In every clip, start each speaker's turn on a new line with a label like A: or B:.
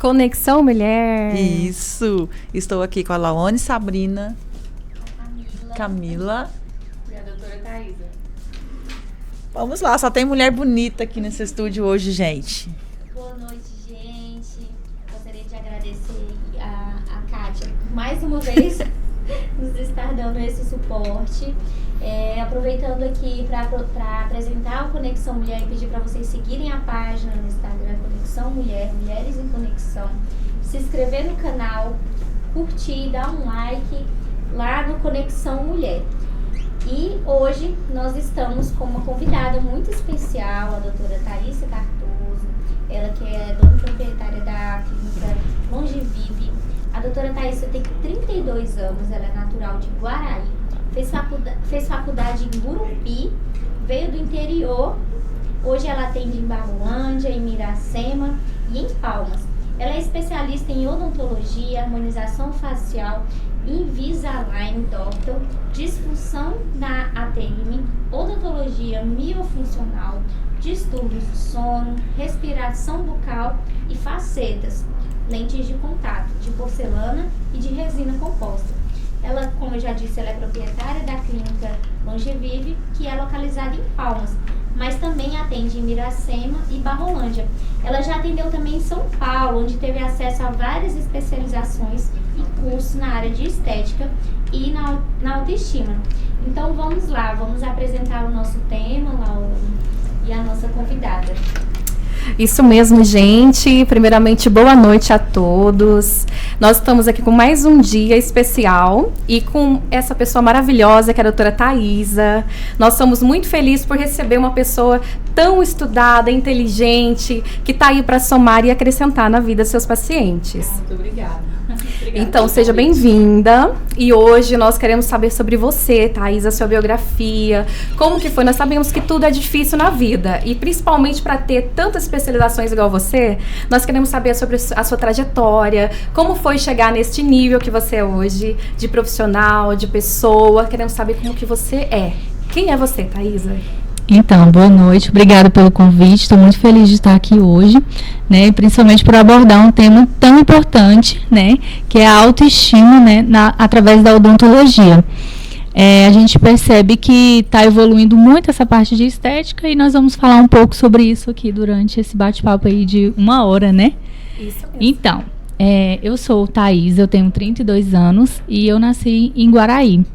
A: Conexão Mulher.
B: Isso. Estou aqui com a Laone, Sabrina, Camila
C: e a doutora Thaisa.
B: Vamos lá, só tem mulher bonita aqui nesse estúdio hoje, gente.
C: Boa noite, gente. Gostaria de agradecer a Kátia mais uma vez nos estar dando esse suporte. Aproveitando aqui para apresentar o Conexão Mulher e pedir para vocês seguirem a página no Instagram Conexão Mulher, Mulheres em Conexão, se inscrever no canal, curtir, dar um like lá no Conexão Mulher. E hoje nós estamos com uma convidada muito especial, a doutora Thaisa Cardoso, ela que é dona proprietária da clínica Longevive. A doutora Thaisa tem 32 anos, ela é natural de Guaraí. Fez faculdade em Gurupi, veio do interior. Hoje ela atende em Barrolândia, em Miracema e em Palmas. Ela é especialista em odontologia, harmonização facial, Invisalign Doctor, disfunção da ATM, odontologia miofuncional, distúrbios do sono, respiração bucal e facetas, lentes de contato, de porcelana e de resina composta. Ela, como eu já disse, ela é proprietária da clínica Longevive, que é localizada em Palmas, mas também atende em Miracema e Barrolândia. Ela já atendeu também em São Paulo, onde teve acesso a várias especializações e cursos na área de estética e na autoestima. Então vamos lá, vamos apresentar o nosso tema, Laura, e a nossa convidada.
A: Isso mesmo, gente. Primeiramente, boa noite a todos. Nós estamos aqui com mais um dia especial e com essa pessoa maravilhosa, que é a doutora Thaisa. Nós somos muito felizes por receber uma pessoa tão estudada, inteligente, que está aí para somar e acrescentar na vida dos seus pacientes.
C: Muito obrigada.
A: Então, seja bem-vinda. E hoje nós queremos saber sobre você, Thaisa, a sua biografia, como que foi. Nós sabemos que tudo é difícil na vida e principalmente para ter tantas especializações igual você, nós queremos saber sobre a sua trajetória, como foi chegar neste nível que você é hoje, de profissional, de pessoa. Queremos saber como que você é. Quem é você, Thaisa?
D: Então, boa noite, obrigada pelo convite, estou muito feliz de estar aqui hoje, né, principalmente por abordar um tema tão importante, né, que é a autoestima, né, através da odontologia. A gente percebe que está evoluindo muito essa parte de estética e nós vamos falar um pouco sobre isso aqui durante esse bate-papo aí de 1 hora, né?
A: Isso mesmo.
D: Então, eu sou Thaisa, eu tenho 32 anos e eu nasci em Guaraí.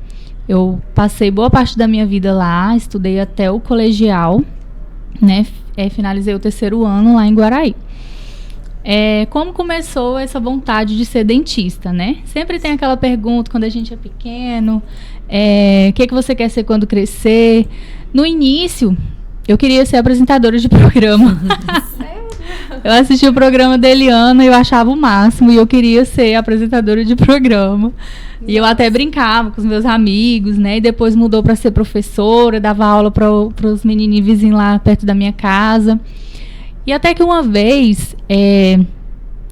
D: Eu passei boa parte da minha vida lá, estudei até o colegial, né? Finalizei o 3º ano lá em Guaraí. Como começou essa vontade de ser dentista, né? Sempre tem aquela pergunta quando a gente é pequeno, o que você quer ser quando crescer? No início, eu queria ser apresentadora de programa. Eu assisti o programa da Eliana e eu achava o máximo, e eu queria ser apresentadora de programa. E eu até brincava com os meus amigos, né? E depois mudou para ser professora, dava aula para os menininhos vizinhos lá perto da minha casa. E até que uma vez,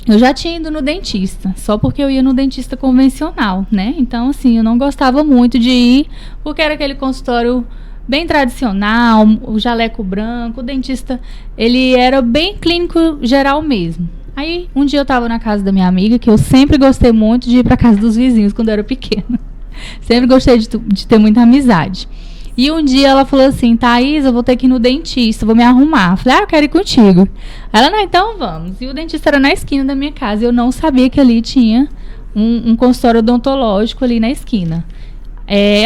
D: eu já tinha ido no dentista, só porque eu ia no dentista convencional, né? Então, assim, eu não gostava muito de ir, porque era aquele consultório bem tradicional, o jaleco branco, o dentista, ele era bem clínico geral mesmo. Aí, um dia eu tava na casa da minha amiga, que eu sempre gostei muito de ir pra casa dos vizinhos quando eu era pequena. Sempre gostei de ter muita amizade. E um dia ela falou assim, Thaisa, eu vou ter que ir no dentista, vou me arrumar. Eu falei, eu quero ir contigo. Ela, não, então vamos. E o dentista era na esquina da minha casa, eu não sabia que ali tinha um consultório odontológico ali na esquina.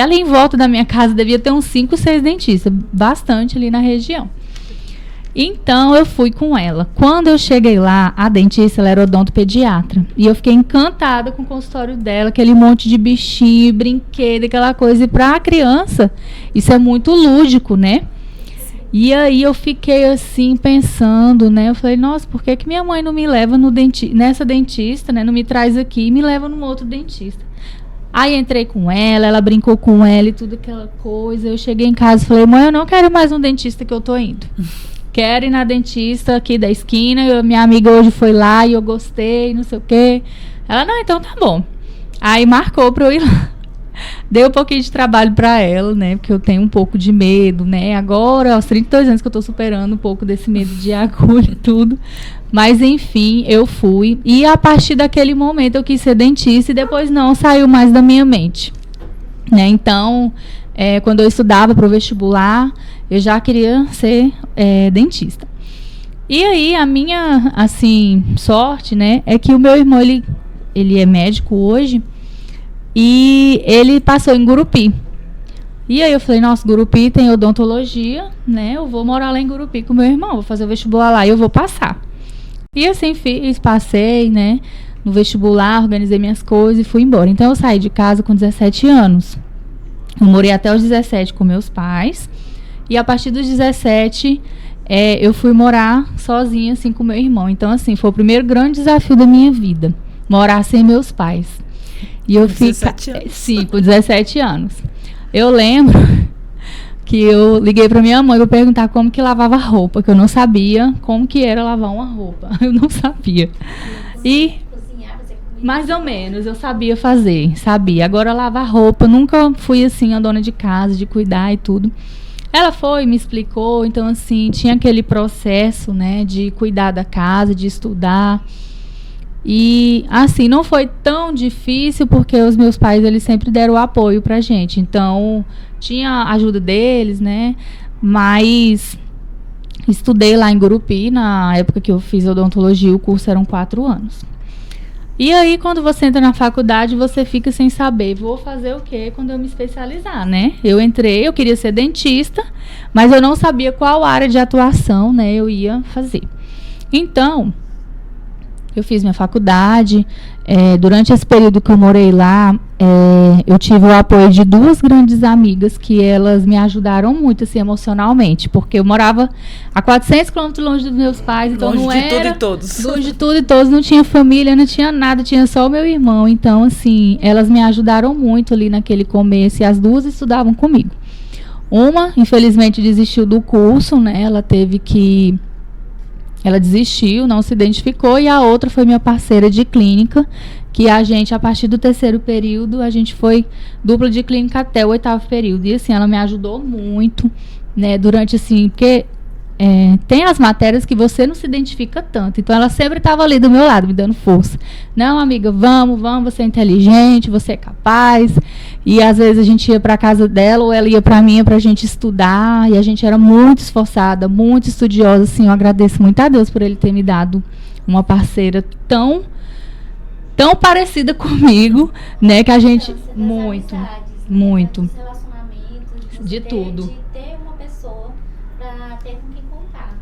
D: Ali em volta da minha casa devia ter uns 5, 6 dentistas, bastante ali na região. Então eu fui com ela. Quando eu cheguei lá, a dentista ela era odontopediatra. E eu fiquei encantada com o consultório dela, aquele monte de bichinho, brinquedo, aquela coisa. E para a criança, isso é muito lúdico, né? E aí eu fiquei assim pensando, né? Eu falei, nossa, por que minha mãe não me leva nessa dentista, né? Não me traz aqui e me leva num outro dentista. Aí entrei com ela brincou com ela e tudo aquela coisa. Eu cheguei em casa e falei, mãe, eu não quero mais um dentista que eu tô indo. Quero ir na dentista aqui da esquina. Minha amiga hoje foi lá e eu gostei, não sei o quê. Ela, não, então tá bom. Aí marcou pra eu ir lá. Dei um pouquinho de trabalho pra ela, né? Porque eu tenho um pouco de medo, né? Agora, aos 32 anos que eu tô superando um pouco desse medo de agulha e tudo. Mas, enfim, eu fui. E a partir daquele momento eu quis ser dentista e depois não saiu mais da minha mente. Né? Então, quando eu estudava para o vestibular, eu já queria ser dentista. E aí, a minha, assim, sorte, né, é que o meu irmão, ele é médico hoje e ele passou em Gurupi. E aí eu falei, nossa, Gurupi tem odontologia, né, eu vou morar lá em Gurupi com meu irmão, vou fazer o vestibular lá e eu vou passar. E assim passei, né, no vestibular, organizei minhas coisas e fui embora. Então eu saí de casa com 17 anos. Eu morei até os 17 com meus pais. E a partir dos 17, eu fui morar sozinha, assim, com meu irmão. Então, assim, foi o primeiro grande desafio da minha vida. Morar sem meus pais. E eu fiquei...
B: 17 anos.
D: Sim, com 17 anos. Eu lembro que eu liguei pra minha mãe pra perguntar como que lavava roupa, que eu não sabia como que era lavar uma roupa. Eu não sabia. E... mais ou menos, eu sabia fazer, sabia. Agora, lavar roupa, nunca fui, assim, a dona de casa, de cuidar e tudo. Ela foi, me explicou, então, assim, tinha aquele processo, né, de cuidar da casa, de estudar. E, assim, não foi tão difícil, porque os meus pais, eles sempre deram apoio pra gente. Então, tinha a ajuda deles, né, mas estudei lá em Gurupi, na época que eu fiz odontologia, o curso eram 4 anos. E aí, quando você entra na faculdade, você fica sem saber, vou fazer o quê quando eu me especializar, né? Eu entrei, eu queria ser dentista, mas eu não sabia qual área de atuação, né, eu ia fazer. Então, eu fiz minha faculdade. Durante esse período que eu morei lá, eu tive o apoio de 2 grandes amigas que elas me ajudaram muito, assim, emocionalmente, porque eu morava a 400 quilômetros longe dos meus pais, então
B: longe
D: não
B: de
D: era...
B: tudo e todos.
D: Longe de tudo e todos, não tinha família, não tinha nada, tinha só o meu irmão. Então, assim, elas me ajudaram muito ali naquele começo, e as 2 estudavam comigo. Uma, infelizmente, desistiu do curso, né, ela desistiu, não se identificou, e a outra foi minha parceira de clínica, que a gente, a partir do 3º período, a gente foi dupla de clínica até o 8º período. E, assim, ela me ajudou muito, né, durante, assim, porque tem as matérias que você não se identifica tanto. Então, ela sempre estava ali do meu lado, me dando força. Não, amiga, vamos, você é inteligente, você é capaz. E, às vezes, a gente ia para a casa dela, ou ela ia para a minha, para a gente estudar. E a gente era muito esforçada, muito estudiosa. Assim, eu agradeço muito a Deus por ele ter me dado uma parceira tão parecida comigo, né, que a gente... muito, muito.
C: Dos relacionamentos,
D: de tudo.
C: De ter uma pessoa para ter com quem contar.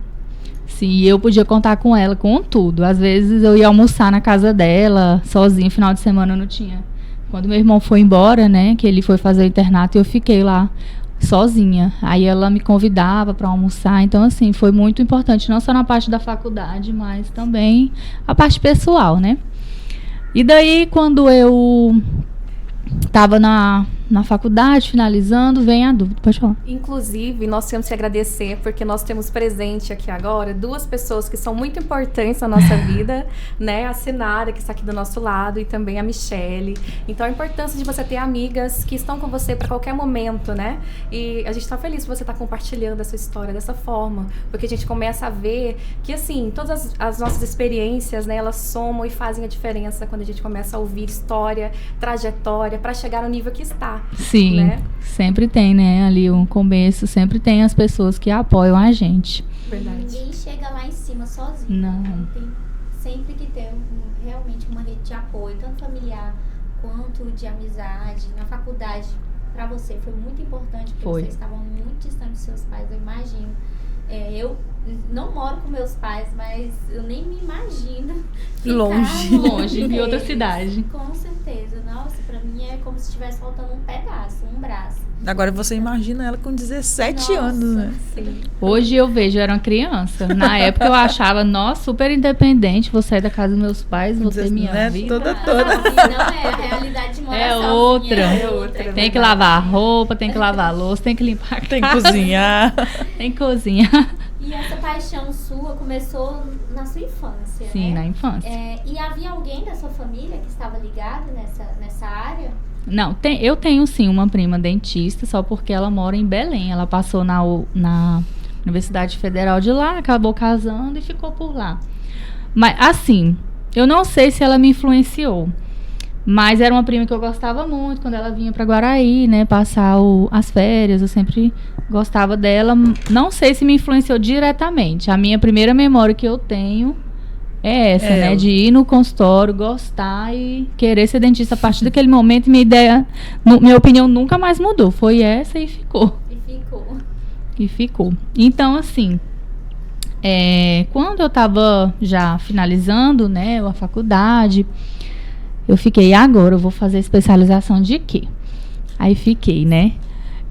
D: Sim, eu podia contar com ela, com tudo. Às vezes eu ia almoçar na casa dela, sozinha, final de semana eu não tinha. Quando meu irmão foi embora, né, que ele foi fazer o internato, eu fiquei lá sozinha. Aí ela me convidava para almoçar. Então, assim, foi muito importante, não só na parte da faculdade, mas também a parte pessoal, né? E daí, quando eu estava na faculdade, finalizando, vem a dúvida. Pode falar.
A: Inclusive, nós temos que agradecer, porque nós temos presente aqui agora 2 pessoas que são muito importantes na nossa vida, né? A Sinara, que está aqui do nosso lado, e também a Michele. Então, a importância de você ter amigas que estão com você para qualquer momento, né? E a gente está feliz por você estar compartilhando a sua história dessa forma, porque a gente começa a ver que, assim, todas as nossas experiências, né, elas somam e fazem a diferença quando a gente começa a ouvir história, trajetória, para chegar no nível que está.
D: Sim, né? Sempre tem, né, ali um começo, sempre tem as pessoas que apoiam a gente.
A: Verdade.
C: Ninguém chega lá em cima sozinho.
D: Não.
C: Tem sempre que ter realmente uma rede de apoio, tanto familiar quanto de amizade. Na faculdade, para você, foi muito importante, porque vocês estavam muito distantes dos seus pais, eu imagino. Eu não moro com meus pais, mas eu nem me imagino ficar
D: longe, em outra cidade.
C: Com certeza. Nossa, pra mim é como se estivesse faltando um pedaço, um braço.
B: Agora você imagina ela com 17 anos, né?
C: Sim.
D: Hoje eu vejo, eu era uma criança. Na época eu achava, nossa, super independente, vou sair da casa dos meus pais, vou ter minha
B: né?
D: vida.
B: Toda.
C: Não é a realidade de morar
D: É
C: sozinha,
D: outra.
C: é outra.
D: Tem que lavar a roupa, tem que lavar a louça, tem que limpar a casa.
B: Tem que cozinhar.
D: Tem que cozinhar.
C: E essa paixão sua começou na sua infância,
D: Sim,
C: né?
D: na infância.
C: E havia alguém da sua família que estava ligado nessa área?
D: Não, eu tenho sim uma prima dentista, só porque ela mora em Belém. Ela passou na Universidade Federal de lá, acabou casando e ficou por lá. Mas, assim, eu não sei se ela me influenciou. Mas era uma prima que eu gostava muito quando ela vinha para Guaraí, né? Passar as férias, eu sempre gostava dela. Não sei se me influenciou diretamente. A minha primeira memória que eu tenho é essa, né? De ir no consultório, gostar e querer ser dentista. A partir daquele momento, minha opinião nunca mais mudou. Foi essa e ficou. E ficou. Então, assim, quando eu estava já finalizando, né, a faculdade, eu fiquei, agora eu vou fazer especialização de quê? Aí fiquei, né?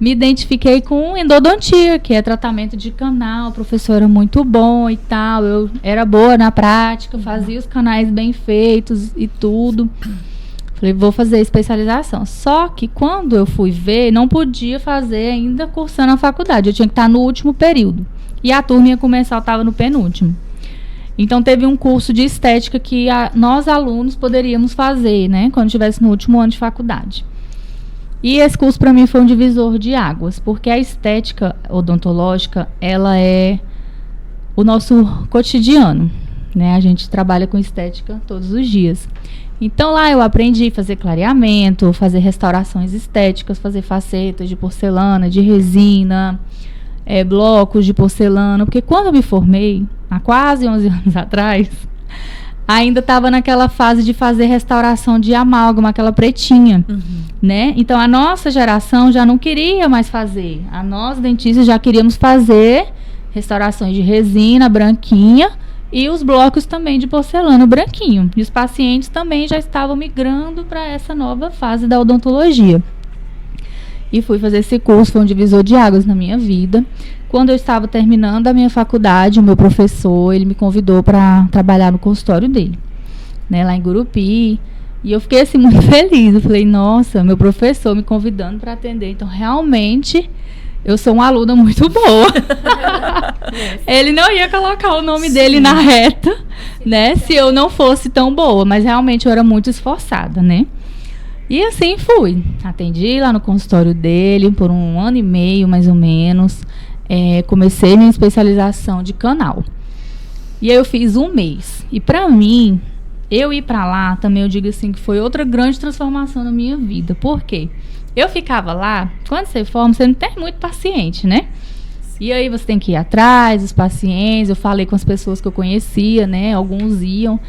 D: Me identifiquei com endodontia, que é tratamento de canal. O professor era muito bom e tal. Eu era boa na prática, fazia os canais bem feitos e tudo. Falei, vou fazer especialização. Só que quando eu fui ver, não podia fazer ainda cursando a faculdade. Eu tinha que estar no último período. E a turma ia começar, eu estava no penúltimo. Então, teve um curso de estética que nós, alunos, poderíamos fazer, né? Quando estivesse no último ano de faculdade. E esse curso, para mim, foi um divisor de águas. Porque a estética odontológica, ela é o nosso cotidiano, né? A gente trabalha com estética todos os dias. Então, lá eu aprendi a fazer clareamento, fazer restaurações estéticas, fazer facetas de porcelana, de resina, blocos de porcelana. Porque quando eu me formei, há quase 11 anos atrás, ainda estava naquela fase de fazer restauração de amálgama, aquela pretinha, né? Então, a nossa geração já não queria mais fazer. Nós, dentistas, já queríamos fazer restaurações de resina branquinha e os blocos também de porcelana branquinho. E os pacientes também já estavam migrando para essa nova fase da odontologia. E fui fazer esse curso, foi um divisor de águas na minha vida. Quando eu estava terminando a minha faculdade, o meu professor, ele me convidou para trabalhar no consultório dele, né, lá em Gurupi. E eu fiquei assim muito feliz. Eu falei, nossa, meu professor me convidando para atender. Então, realmente, eu sou uma aluna muito boa. Ele não ia colocar o nome dele na reta, né, se eu não fosse tão boa. Mas realmente eu era muito esforçada, né. E assim fui. Atendi lá no consultório dele por 1 ano e meio, mais ou menos. Comecei minha especialização de canal. E aí eu fiz 1 mês. E pra mim, eu ir pra lá, também eu digo assim, que foi outra grande transformação na minha vida. Por quê? Eu ficava lá, quando você forma, você não tem muito paciente, né? E aí você tem que ir atrás dos pacientes. Eu falei com as pessoas que eu conhecia, né? Alguns iam.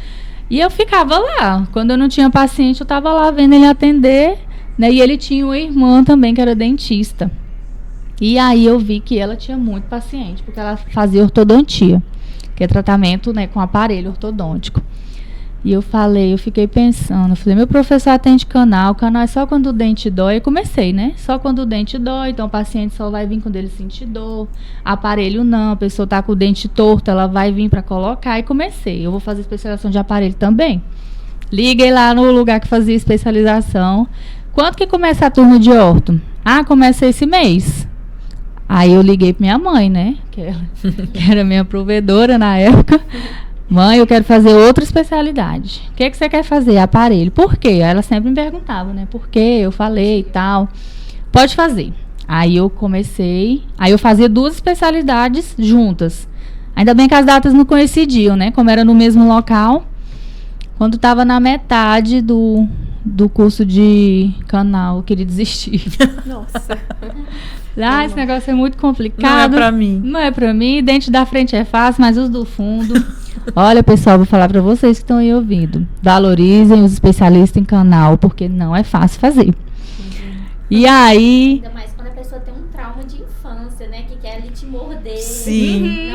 D: E eu ficava lá. Quando eu não tinha paciente, eu tava lá vendo ele atender, né? E ele tinha uma irmã também, que era dentista. E aí eu vi que ela tinha muito paciente, porque ela fazia ortodontia, que é tratamento, né, com aparelho ortodôntico. E eu fiquei pensando, meu professor atende canal é só quando o dente dói. Eu comecei, né? Só quando o dente dói, então o paciente só vai vir quando ele sentir dor. Aparelho não, a pessoa tá com o dente torto, ela vai vir para colocar. E comecei, eu vou fazer especialização de aparelho também. Liguei lá no lugar que fazia especialização. Quanto que começa a turma de orto? Começa esse mês. Aí eu liguei pra minha mãe, né? Que era minha provedora na época. Mãe, eu quero fazer outra especialidade. O que você quer fazer? Aparelho. Por quê? Ela sempre me perguntava, né? Por quê? Eu falei e tal. Pode fazer. Aí eu comecei. Aí eu fazia 2 especialidades juntas. Ainda bem que as datas não coincidiam, né? Como era no mesmo local. Quando estava na metade do curso de canal, eu queria desistir.
A: Nossa.
D: Esse negócio é muito complicado.
B: Não é pra mim.
D: Não é pra mim. Dente da frente é fácil, mas os do fundo... Olha, pessoal, vou falar pra vocês que estão aí ouvindo. Valorizem os especialistas em canal, porque não é fácil fazer. E aí...
C: Ainda mais quando a pessoa tem um trauma de infância, né? Que quer ali te morder.
B: Sim.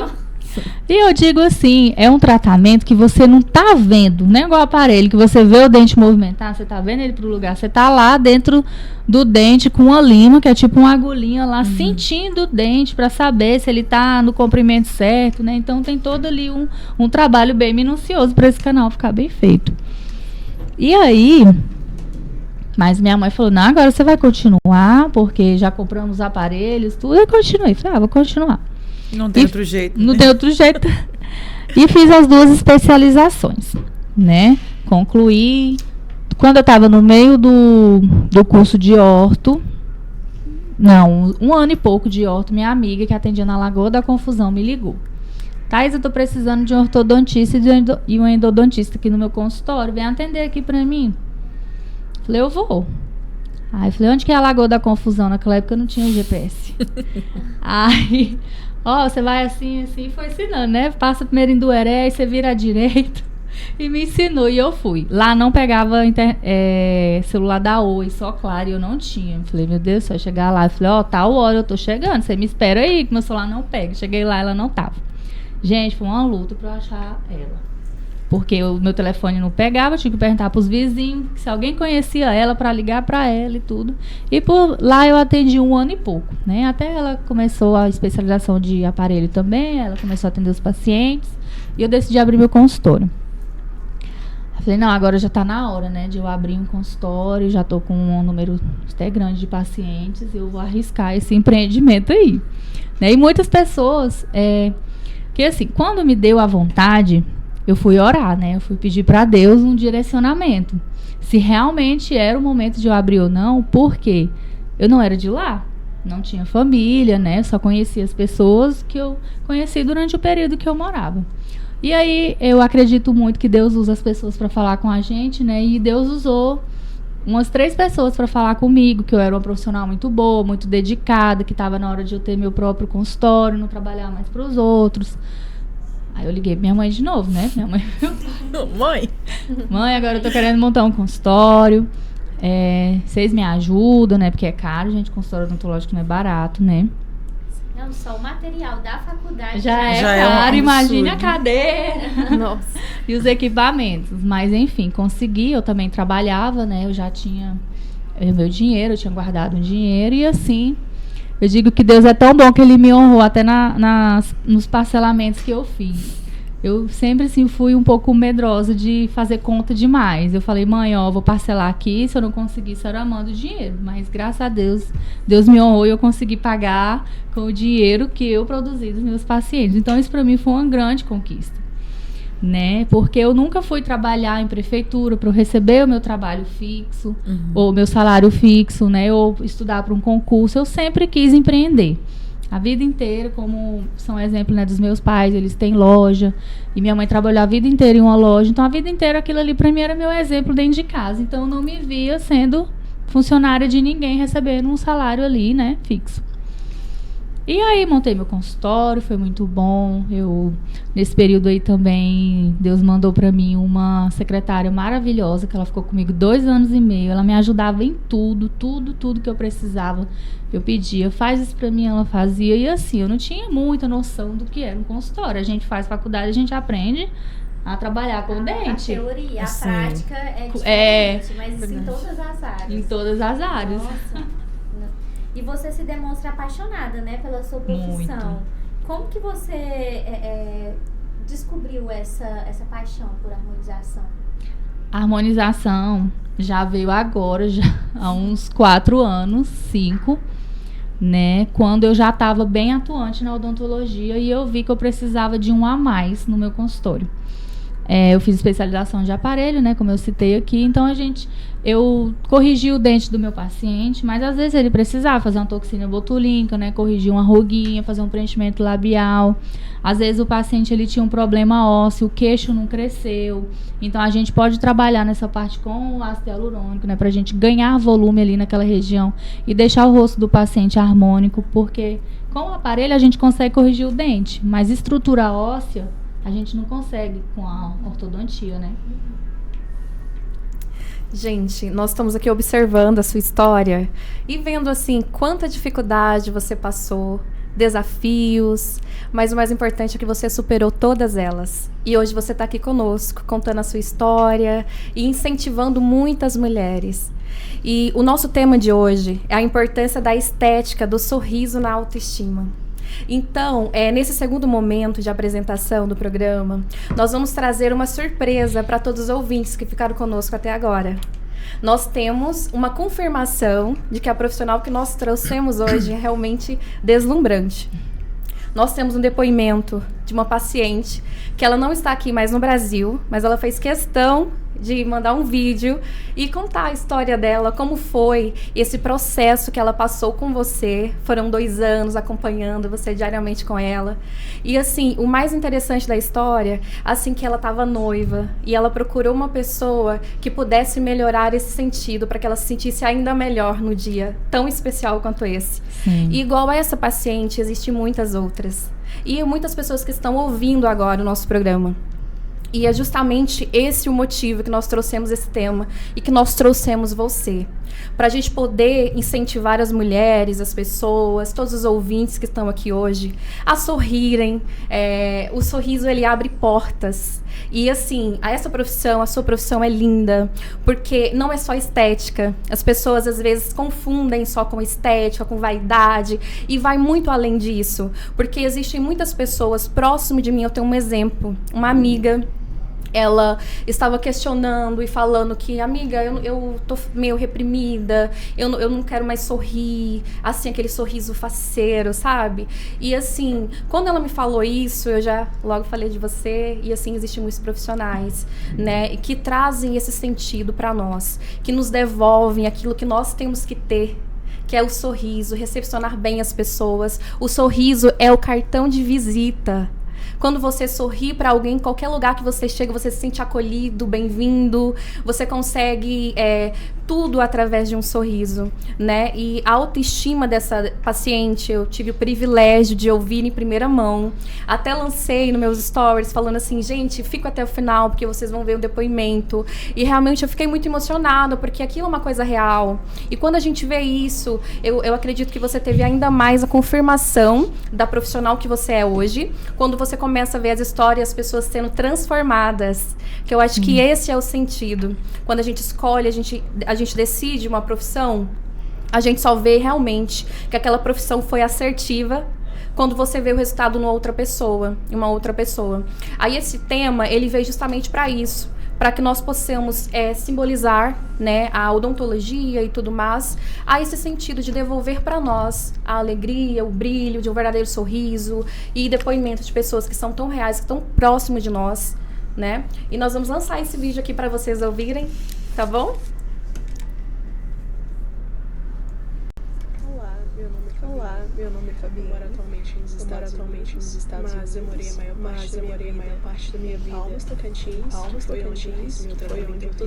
D: E eu digo assim, é um tratamento que você não tá vendo, não é igual aparelho, que você vê o dente movimentar, você tá vendo ele pro lugar, você tá lá dentro do dente com uma lima, que é tipo uma agulhinha lá, sentindo o dente para saber se ele tá no comprimento certo, né? Então tem todo ali um trabalho bem minucioso para esse canal ficar bem feito. E aí, mas minha mãe falou, não, agora você vai continuar, porque já compramos os aparelhos, tudo, e continuei. Falei, vou continuar.
B: Não tem outro jeito.
D: Não tem outro jeito. E fiz as 2 especializações, né? Concluí. Quando eu estava no meio do curso de orto, 1 ano e pouco de orto, minha amiga que atendia na Lagoa da Confusão me ligou. Thaís, eu tô precisando de um ortodontista e um endodontista aqui no meu consultório. Vem atender aqui pra mim. Falei, eu vou. Aí falei, onde que é a Lagoa da Confusão? Naquela época eu não tinha GPS. Aí, você vai assim, foi ensinando, né? Passa primeiro em Dueré, aí você vira à direita. E me ensinou, e eu fui. Lá não pegava celular da Oi, só Claro, e eu não tinha. Falei, meu Deus, só chegar lá. Eu falei, tal hora eu tô chegando, você me espera aí, que meu celular não pega. Cheguei lá, ela não tava. Gente, foi uma luta pra eu achar ela. Porque o meu telefone não pegava, eu tinha que perguntar pros vizinhos se alguém conhecia ela pra ligar pra ela e tudo. E por lá eu atendi 1 ano e pouco, né? Até ela começou a especialização de aparelho também, ela começou a atender os pacientes. E eu decidi abrir meu consultório. Falei, não, agora já tá na hora, né, de eu abrir um consultório, já tô com um número até grande de pacientes, eu vou arriscar esse empreendimento aí. Né? E muitas pessoas, que assim, quando me deu a vontade, eu fui orar, né, eu fui pedir pra Deus um direcionamento. Se realmente era o momento de eu abrir ou não, porque eu não era de lá, não tinha família, né, só conhecia as pessoas que eu conheci durante o período que eu morava. E aí, eu acredito muito que Deus usa as pessoas para falar com a gente, né? E Deus usou umas 3 pessoas para falar comigo, que eu era uma profissional muito boa, muito dedicada, que estava na hora de eu ter meu próprio consultório, não trabalhar mais para os outros. Aí eu liguei pra minha mãe de novo, né? Minha mãe... Mãe, agora eu tô querendo montar um consultório. Vocês me ajudam, né? Porque é caro, gente, consultório odontológico não é barato, né?
C: Não, só o material da faculdade
D: já é caro, imagine a cadeira. Nossa. E os equipamentos. Mas, enfim, consegui. Eu também trabalhava, né? Eu já tinha meu dinheiro, eu tinha guardado um dinheiro. E assim, eu digo que Deus é tão bom que Ele me honrou até nos parcelamentos que eu fiz. Eu sempre, assim, fui um pouco medrosa de fazer conta demais. Eu falei, mãe, vou parcelar aqui. Se eu não conseguir, a senhora manda o dinheiro. Mas, graças a Deus, Deus me honrou e eu consegui pagar com o dinheiro que eu produzi dos meus pacientes. Então, isso para mim foi uma grande conquista, né? Porque eu nunca fui trabalhar em prefeitura para eu receber o meu trabalho fixo, ou meu salário fixo, né? Ou estudar para um concurso. Eu sempre quis empreender. A vida inteira, como são exemplo, né, dos meus pais, eles têm loja, e minha mãe trabalhou a vida inteira em uma loja, então a vida inteira aquilo ali para mim era meu exemplo dentro de casa, então eu não me via sendo funcionária de ninguém, recebendo um salário ali, né, fixo. E aí montei meu consultório, foi muito bom. Nesse período aí também, Deus mandou para mim uma secretária maravilhosa, que ela ficou comigo 2 anos e meio. Ela me ajudava em tudo que eu precisava. Eu pedia, faz isso para mim, ela fazia. E assim, eu não tinha muita noção do que era um consultório. A gente faz faculdade, a gente aprende a trabalhar com o dente.
C: A teoria, a prática é diferente, mas isso em todas as áreas.
D: Em todas as áreas.
C: Nossa. E você se demonstra apaixonada, né, pela sua profissão.
D: Muito.
C: Como que você descobriu essa paixão por harmonização?
D: A harmonização já veio agora, já há uns 4 anos, 5, né? Quando eu já estava bem atuante na odontologia e eu vi que eu precisava de um a mais no meu consultório. Eu fiz especialização de aparelho, né, como eu citei aqui, então eu corrigi o dente do meu paciente, mas às vezes ele precisava fazer uma toxina botulínica, né, corrigir uma ruguinha, fazer um preenchimento labial. Às vezes o paciente ele tinha um problema ósseo, o queixo não cresceu, então a gente pode trabalhar nessa parte com o ácido hialurônico, né, pra gente ganhar volume ali naquela região e deixar o rosto do paciente harmônico, porque com o aparelho a gente consegue corrigir o dente, mas estrutura óssea a gente não consegue com a ortodontia, né?
A: Gente, nós estamos aqui observando a sua história e vendo, assim, quanta dificuldade você passou, desafios, mas o mais importante é que você superou todas elas. E hoje você está aqui conosco, contando a sua história e incentivando muitas mulheres. E o nosso tema de hoje é a importância da estética, do sorriso na autoestima. Então, nesse segundo momento de apresentação do programa, nós vamos trazer uma surpresa para todos os ouvintes que ficaram conosco até agora. Nós temos uma confirmação de que a profissional que nós trouxemos hoje é realmente deslumbrante. Nós temos um depoimento de uma paciente que ela não está aqui mais no Brasil, mas ela fez questão de mandar um vídeo e contar a história dela, como foi esse processo que ela passou com você. Foram 2 anos acompanhando você diariamente com ela. E assim, o mais interessante da história, assim que ela estava noiva e ela procurou uma pessoa que pudesse melhorar esse sentido, para que ela se sentisse ainda melhor no dia tão especial quanto esse.
D: Sim.
A: E igual a essa paciente, existem muitas outras. E muitas pessoas que estão ouvindo agora o nosso programa. E é justamente esse o motivo que nós trouxemos esse tema e que nós trouxemos você. Para a gente poder incentivar as mulheres, as pessoas, todos os ouvintes que estão aqui hoje, a sorrirem. O sorriso, ele abre portas. E assim, essa profissão, a sua profissão é linda, porque não é só estética. As pessoas às vezes confundem só com estética, com vaidade, e vai muito além disso. Porque existem muitas pessoas próximo de mim, eu tenho um exemplo, uma amiga. Ela estava questionando e falando que, amiga, eu tô meio reprimida, eu não quero mais sorrir, assim, aquele sorriso faceiro, sabe? E assim, quando ela me falou isso, eu já logo falei de você, e assim, existem muitos profissionais, né, que trazem esse sentido para nós, que nos devolvem aquilo que nós temos que ter, que é o sorriso, recepcionar bem as pessoas. O sorriso é o cartão de visita. Quando você sorri para alguém, em qualquer lugar que você chega, você se sente acolhido, bem-vindo, você consegue tudo através de um sorriso, né? E a autoestima dessa paciente, eu tive o privilégio de ouvir em primeira mão. Até lancei nos meus stories falando assim, gente, fico até o final, porque vocês vão ver o depoimento. E realmente eu fiquei muito emocionada, porque aquilo é uma coisa real. E quando a gente vê isso, eu acredito que você teve ainda mais a confirmação da profissional que você é hoje, quando você começa a ver as histórias, as pessoas sendo transformadas, que eu acho que esse é o sentido. Quando a gente escolhe, a gente decide uma profissão, a gente só vê realmente que aquela profissão foi assertiva quando você vê o resultado em uma outra pessoa. Aí esse tema, ele veio justamente para isso, para que nós possamos simbolizar, né, a odontologia e tudo mais, a esse sentido de devolver para nós a alegria, o brilho de um verdadeiro sorriso e depoimentos de pessoas que são tão reais, que estão próximo de nós, né? E nós vamos lançar esse vídeo aqui para vocês ouvirem, tá bom?
E: Olá, meu nome é Fabi. Eu moro atualmente nos Estados Unidos, mas eu morei a maior parte da minha vida em Palmas, Tocantins, foi onde eu fiz meu tratamento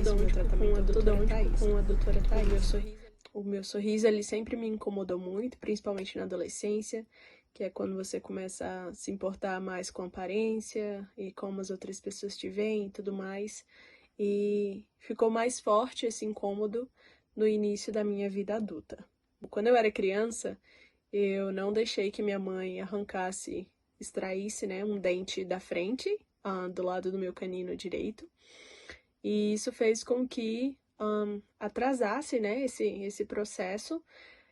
E: com a doutora Thaís. O meu sorriso, ele sempre me incomodou muito, principalmente na adolescência, que é quando você começa a se importar mais com a aparência e como as outras pessoas te veem e tudo mais. E ficou mais forte esse incômodo no início da minha vida adulta. Quando eu era criança, eu não deixei que minha mãe extraísse, né, um dente da frente, do lado do meu canino direito. E isso fez com que atrasasse, né, esse processo.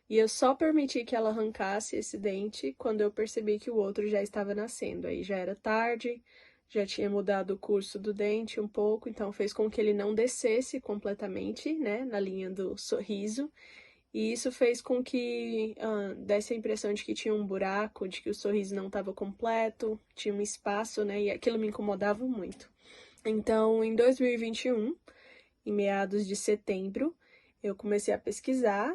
E: E eu só permiti que ela arrancasse esse dente quando eu percebi que o outro já estava nascendo. Aí já era tarde, já tinha mudado o curso do dente um pouco, então fez com que ele não descesse completamente, né, na linha do sorriso. E isso fez com que desse a impressão de que tinha um buraco, de que o sorriso não estava completo, tinha um espaço, né? E aquilo me incomodava muito. Então, em 2021, em meados de setembro, eu comecei a pesquisar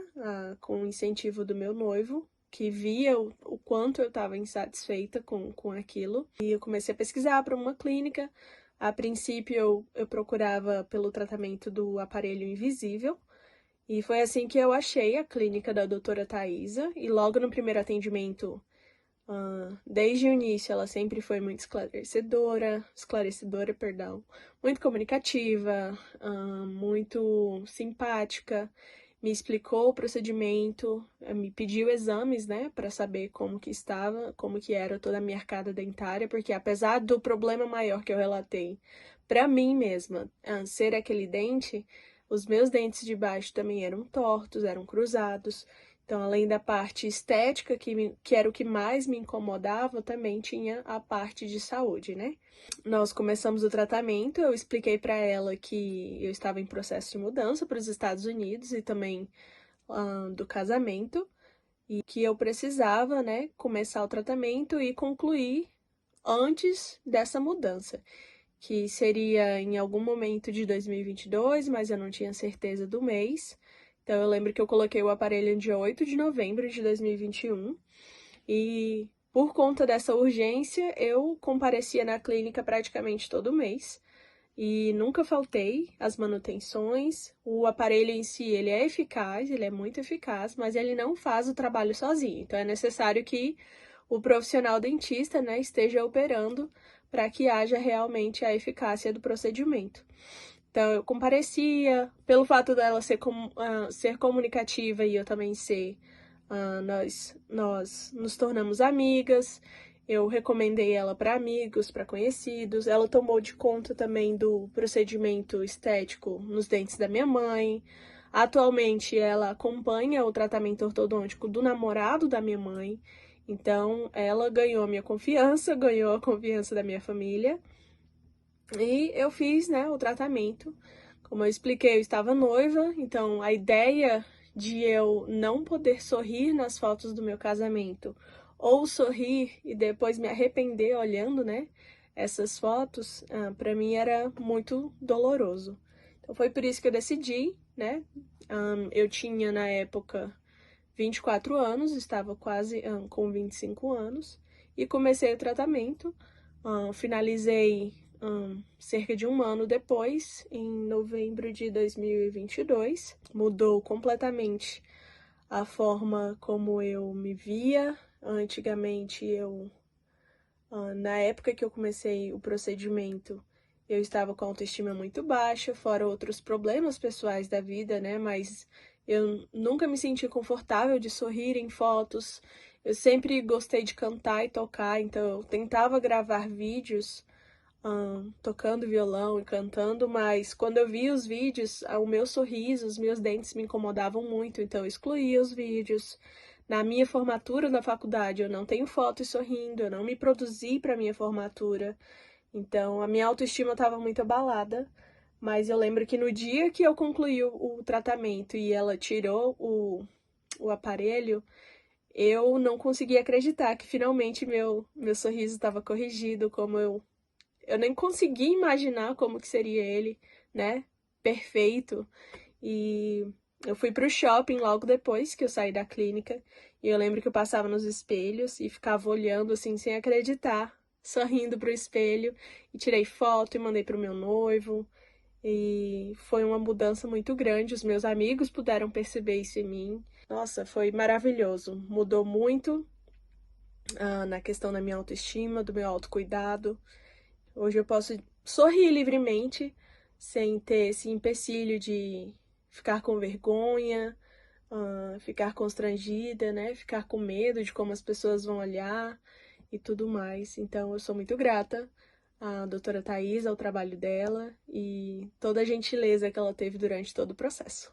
E: com o incentivo do meu noivo, que via o quanto eu estava insatisfeita com aquilo. E eu comecei a pesquisar para uma clínica. A princípio, eu procurava pelo tratamento do aparelho invisível. E foi assim que eu achei a clínica da doutora Thaisa, e logo no primeiro atendimento, desde o início, ela sempre foi muito esclarecedora, muito comunicativa, muito simpática, me explicou o procedimento, me pediu exames, né, para saber como que era toda a minha arcada dentária, porque apesar do problema maior que eu relatei para mim mesma, ser aquele dente, os meus dentes de baixo também eram tortos, eram cruzados. Então, além da parte estética, que era o que mais me incomodava, também tinha a parte de saúde, né? Nós começamos o tratamento, eu expliquei para ela que eu estava em processo de mudança para os Estados Unidos e também do casamento, e que eu precisava, né, começar o tratamento e concluir antes dessa mudança, que seria em algum momento de 2022, mas eu não tinha certeza do mês. Então, eu lembro que eu coloquei o aparelho no dia 8 de novembro de 2021 e, por conta dessa urgência, eu comparecia na clínica praticamente todo mês e nunca faltei às manutenções. O aparelho em si, ele é eficaz, ele é muito eficaz, mas ele não faz o trabalho sozinho. Então, é necessário que o profissional dentista, né, esteja operando para que haja realmente a eficácia do procedimento. Então, eu comparecia, pelo fato dela ser comunicativa e eu também ser, nós nos tornamos amigas. Eu recomendei ela para amigos, para conhecidos. Ela tomou de conta também do procedimento estético nos dentes da minha mãe. Atualmente, ela acompanha o tratamento ortodôntico do namorado da minha mãe. Então, ela ganhou a minha confiança, ganhou a confiança da minha família. E eu fiz, né, o tratamento. Como eu expliquei, eu estava noiva. Então, a ideia de eu não poder sorrir nas fotos do meu casamento ou sorrir e depois me arrepender olhando, né, essas fotos, para mim era muito doloroso. Então foi por isso que eu decidi, né, eu tinha na época 24 anos, estava quase com 25 anos e comecei o tratamento, finalizei cerca de um ano depois, em novembro de 2022, mudou completamente a forma como eu me via. Antigamente, na época que eu comecei o procedimento, eu estava com a autoestima muito baixa, fora outros problemas pessoais da vida, né? Mas eu nunca me senti confortável de sorrir em fotos. Eu sempre gostei de cantar e tocar, então eu tentava gravar vídeos tocando violão e cantando, mas quando eu via os vídeos, o meu sorriso, os meus dentes me incomodavam muito, então eu excluía os vídeos. Na minha formatura da faculdade, eu não tenho fotos sorrindo, eu não me produzi para minha formatura. Então, a minha autoestima estava muito abalada. Mas eu lembro que no dia que eu concluí o tratamento e ela tirou o aparelho, eu não conseguia acreditar que finalmente meu sorriso estava corrigido, como eu nem conseguia imaginar como que seria ele, né, perfeito. E eu fui pro shopping logo depois que eu saí da clínica, e eu lembro que eu passava nos espelhos e ficava olhando assim, sem acreditar, sorrindo pro espelho, e tirei foto e mandei pro meu noivo, e foi uma mudança muito grande, os meus amigos puderam perceber isso em mim. Nossa, foi maravilhoso, mudou muito na questão da minha autoestima, do meu autocuidado. Hoje eu posso sorrir livremente, sem ter esse empecilho de ficar com vergonha, ficar constrangida, né? Ficar com medo de como as pessoas vão olhar e tudo mais. Então, eu sou muito grata à doutora Thaís, ao trabalho dela e toda a gentileza que ela teve durante todo o processo.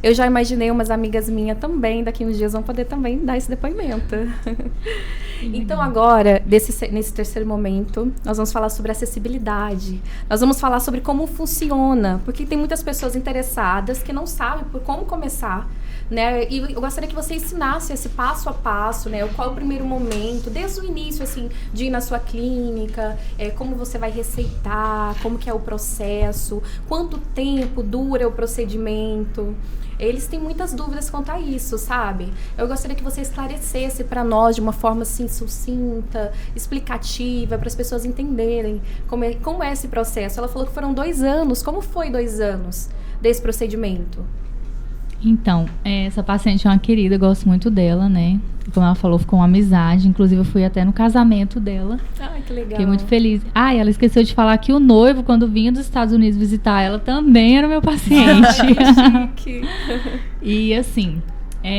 A: Eu já imaginei umas amigas minhas também, daqui uns dias vão poder também dar esse depoimento. Então agora, nesse terceiro momento, nós vamos falar sobre acessibilidade. Nós vamos falar sobre como funciona, porque tem muitas pessoas interessadas que não sabem por como começar, né? E eu gostaria que você ensinasse esse passo a passo, né? Qual é o primeiro momento, desde o início, assim, de ir na sua clínica, como você vai receitar, como que é o processo, quanto tempo dura o procedimento. Eles têm muitas dúvidas quanto a isso, sabe? Eu gostaria que você esclarecesse para nós de uma forma assim sucinta, explicativa, para as pessoas entenderem como é esse processo. Ela falou que foram 2 anos. Como foi 2 anos desse procedimento?
D: Então, essa paciente é uma querida, eu gosto muito dela, né? Como ela falou, ficou uma amizade. Inclusive, eu fui até no casamento dela.
A: Ai, que legal.
D: Fiquei muito feliz. Ah, e ela esqueceu de falar que o noivo, quando vinha dos Estados Unidos visitar ela, também era meu paciente.
A: Chique.
D: E assim,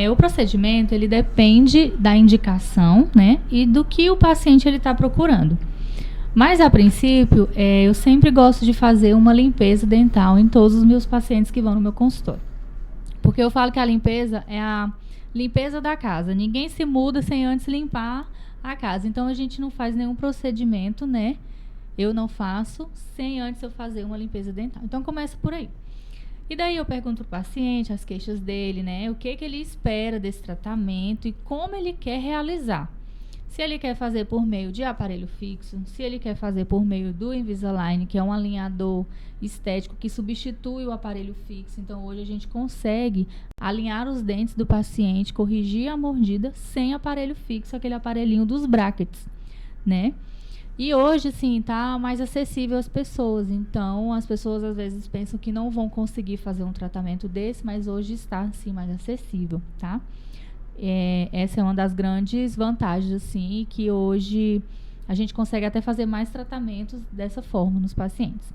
D: o procedimento, ele depende da indicação, né? E do que o paciente ele está procurando. Mas, a princípio, eu sempre gosto de fazer uma limpeza dental em todos os meus pacientes que vão no meu consultório. Porque eu falo que a limpeza é a limpeza da casa. Ninguém se muda sem antes limpar a casa. Então, a gente não faz nenhum procedimento, né? Eu não faço sem antes eu fazer uma limpeza dental. Então, começa por aí. E daí eu pergunto pro paciente as queixas dele, né? O que ele espera desse tratamento e como ele quer realizar. Se ele quer fazer por meio de aparelho fixo, se ele quer fazer por meio do Invisalign, que é um alinhador estético que substitui o aparelho fixo. Então, hoje a gente consegue alinhar os dentes do paciente, corrigir a mordida sem aparelho fixo, aquele aparelhinho dos brackets, né? E hoje, assim, tá mais acessível às pessoas. Então, as pessoas às vezes pensam que não vão conseguir fazer um tratamento desse, mas hoje está, assim, mais acessível, tá? Essa é uma das grandes vantagens, assim, que hoje a gente consegue até fazer mais tratamentos dessa forma nos pacientes.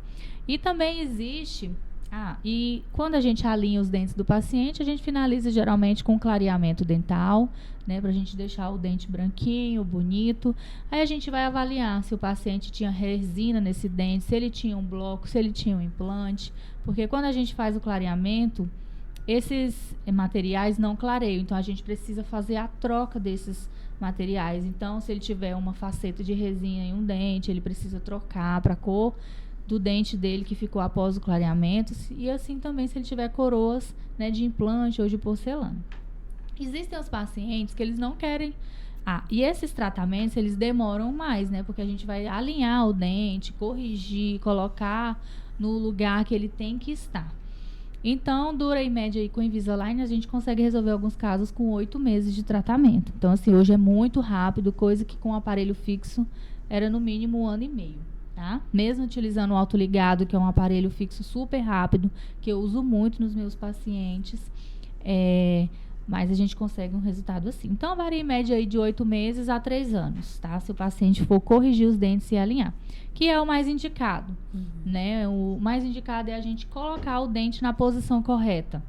D: E também existe... e quando a gente alinha os dentes do paciente, a gente finaliza geralmente com clareamento dental, né, pra gente deixar o dente branquinho, bonito. Aí a gente vai avaliar se o paciente tinha resina nesse dente, se ele tinha um bloco, se ele tinha um implante, porque quando a gente faz o clareamento, esses materiais não clareiam, então a gente precisa fazer a troca desses materiais. Então, se ele tiver uma faceta de resina em um dente, ele precisa trocar para a cor do dente dele que ficou após o clareamento, e assim também se ele tiver coroas, né, de implante ou de porcelana. Existem os pacientes que eles não querem... e esses tratamentos, eles demoram mais, né, porque a gente vai alinhar o dente, corrigir, colocar no lugar que ele tem que estar. Então, dura em média aí com o Invisalign, a gente consegue resolver alguns casos com 8 meses de tratamento. Então, assim, hoje é muito rápido, coisa que com o aparelho fixo era no mínimo 1 ano e meio. Tá? Mesmo utilizando o autoligado, que é um aparelho fixo super rápido, que eu uso muito nos meus pacientes, mas a gente consegue um resultado assim. Então, varia em média aí de 8 meses a 3 anos, tá? Se o paciente for corrigir os dentes e alinhar, que é o mais indicado, né? O mais indicado é a gente colocar o dente na posição correta,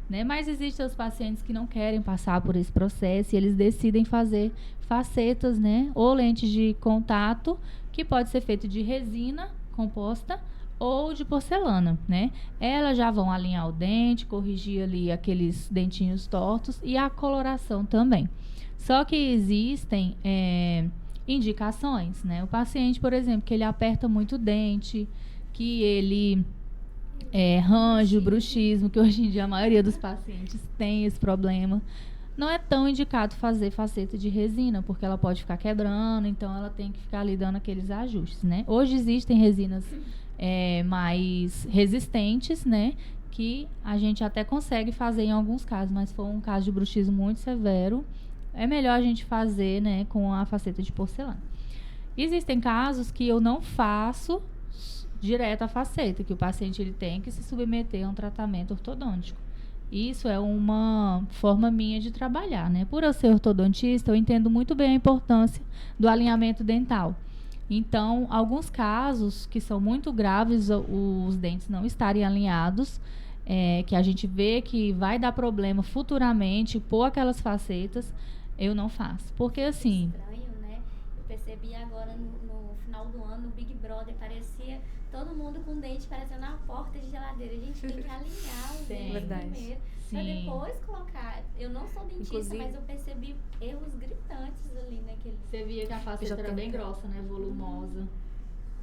D: né? Mas existem os pacientes que não querem passar por esse processo e eles decidem fazer facetas, né? Ou lentes de contato, que pode ser feito de resina composta ou de porcelana, né? Elas já vão alinhar o dente, corrigir ali aqueles dentinhos tortos e a coloração também. Só que existem indicações, né? O paciente, por exemplo, que ele aperta muito o dente, que ele range o bruxismo, que hoje em dia a maioria dos pacientes tem esse problema. Não é tão indicado fazer faceta de resina, porque ela pode ficar quebrando, então ela tem que ficar ali dando aqueles ajustes, né? Hoje existem resinas mais resistentes, né? Que a gente até consegue fazer em alguns casos, mas se for um caso de bruxismo muito severo, é melhor a gente fazer, né, com a faceta de porcelana. Existem casos que eu não faço direto a faceta, que o paciente ele tem que se submeter a um tratamento ortodôntico. Isso é uma forma minha de trabalhar, né? Por eu ser ortodontista, eu entendo muito bem a importância do alinhamento dental. Então, alguns casos que são muito graves, os dentes não estarem alinhados, que a gente vê que vai dar problema futuramente por aquelas facetas, eu não faço. Porque assim...
C: Estranho, né? Eu percebi agora no final do ano, no Big Brother, parecia todo mundo com dente parecendo uma porta de geladeira. A gente tem que alinhar os dentes primeiro, pra depois colocar. Eu não sou dentista, inclusive, mas eu percebi erros gritantes ali naquele...
D: Você via que a faceta era bem grossa, né? Volumosa.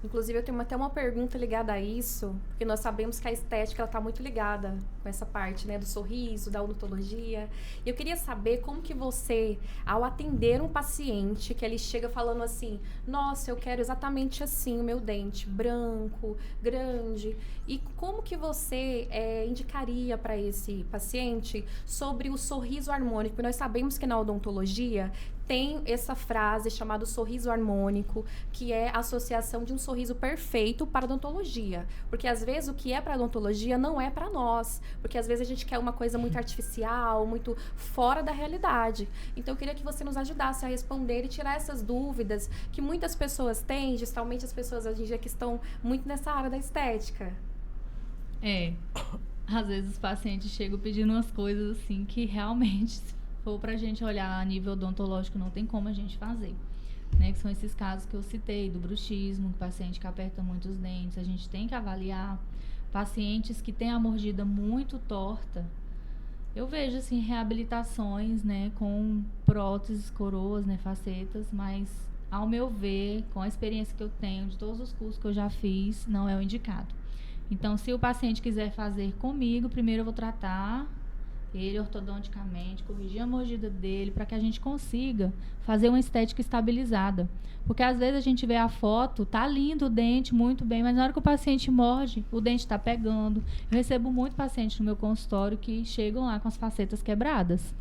A: Inclusive, eu tenho até uma pergunta ligada a isso, porque nós sabemos que a estética ela tá muito ligada com essa parte, né, do sorriso, da odontologia. E eu queria saber como que você, ao atender um paciente, que ele chega falando assim, nossa, eu quero exatamente assim o meu dente, branco, grande, e como que você indicaria para esse paciente sobre o sorriso harmônico? Porque nós sabemos que na odontologia tem essa frase chamada sorriso harmônico, que é a associação de um sorriso perfeito para a odontologia. Porque às vezes o que é para a odontologia não é para nós. Porque às vezes a gente quer uma coisa muito artificial, muito fora da realidade. Então eu queria que você nos ajudasse a responder e tirar essas dúvidas que muitas pessoas têm, justamente as pessoas hoje em dia que estão muito nessa área da estética.
D: Às vezes os pacientes chegam pedindo umas coisas assim que realmente... ou pra gente olhar a nível odontológico, não tem como a gente fazer, né? Que são esses casos que eu citei, do bruxismo, do paciente que aperta muito os dentes. A gente tem que avaliar pacientes que têm a mordida muito torta. Eu vejo, assim, reabilitações, né, com próteses, coroas, né, facetas, mas, ao meu ver, com a experiência que eu tenho, de todos os cursos que eu já fiz, não é o indicado. Então, se o paciente quiser fazer comigo, primeiro eu vou tratar ele ortodonticamente, corrigir a mordida dele, para que a gente consiga fazer uma estética estabilizada. Porque às vezes a gente vê a foto, tá lindo o dente, muito bem, mas na hora que o paciente morde, o dente está pegando. Eu recebo muito paciente no meu consultório que chegam lá com as facetas quebradas,